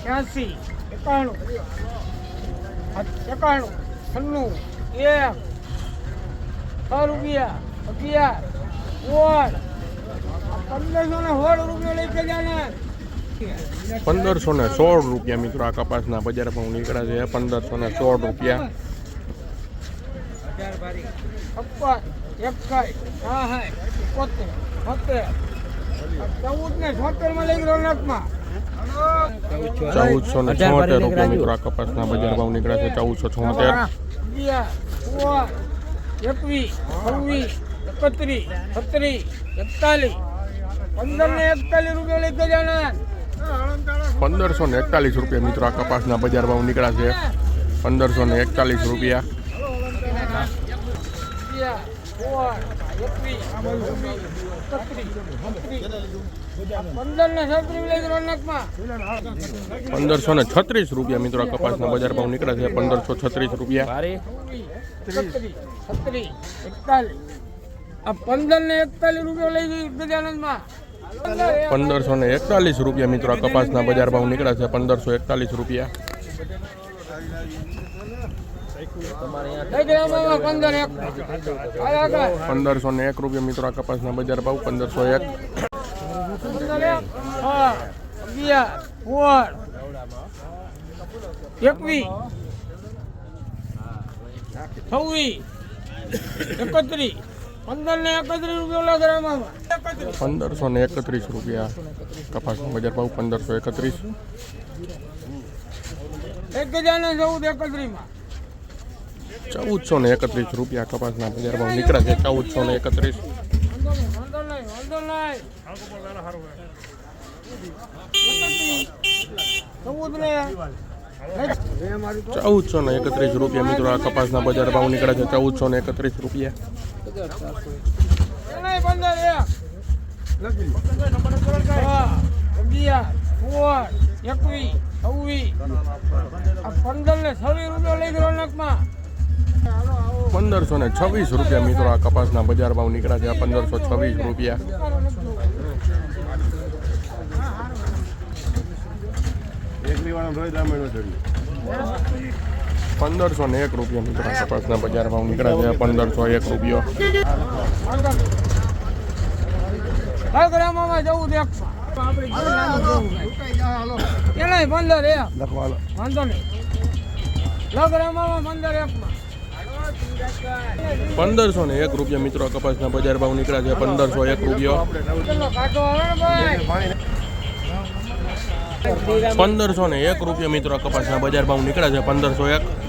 86 91 91 96 1 6 રૂપિયા 11 1516 રૂપિયા લઈ કે જાને 1516 રૂપિયા મિત્રો આ કપાસના બજાર ભાવ નીકળ્યા છે 1516 રૂપિયા 1476 રૂપિયા મિત્રો આ કપાસના બજાર ભાવ નીકળ્યા છે 1476 21 26 31 32 41 રૂપિયા લઈ કે જાને 1541 રૂપિયા મિત્રો આ કપાસના બજાર ભાવ નીકળ્યા છે 1541 રૂપિયા 1536 રૂપિયા મિત્રો આ કપાસના બજાર ભાવ નીકળ્યા છે 1536 રૂપિયા 1541 રૂપિયા લઈ ગજાનંદમાં 1541 રૂપિયા મિત્રો આ કપાસના બજાર ભાવ નીકળ્યા છે 1541 રૂપિયા 1501 રૂપિયા મિત્રો આ કપાસના બજાર ભાવ 1501 1531 રૂપિયા કપાસના બજાર ભાવ 1531 1431 રૂપિયા કપાસના બજાર ભાવ નીકળ્યા છે 1431 1431 રૂપિયા મિત્રો આ કપાસના બજાર ભાવ નીકળ્યા છે 1431 રૂપિયા 1526 રૂપિયા મિત્રો આ કપાસના બજાર ભાવ નીકળ્યા છે 1526 રૂપિયા 1501 રૂપિયા મિત્રો આ કપાસના બજાર ભાવ નીકળ્યા છે 1501 રૂપિયો 1501 રૂપિયા મિત્રો આ કપાસના બજાર ભાવ નીકળ્યા છે 1501 રૂપિયો 1501 રૂપિયા મિત્રો કપાસના બજાર ભાવ નીકળ્યા છે 1501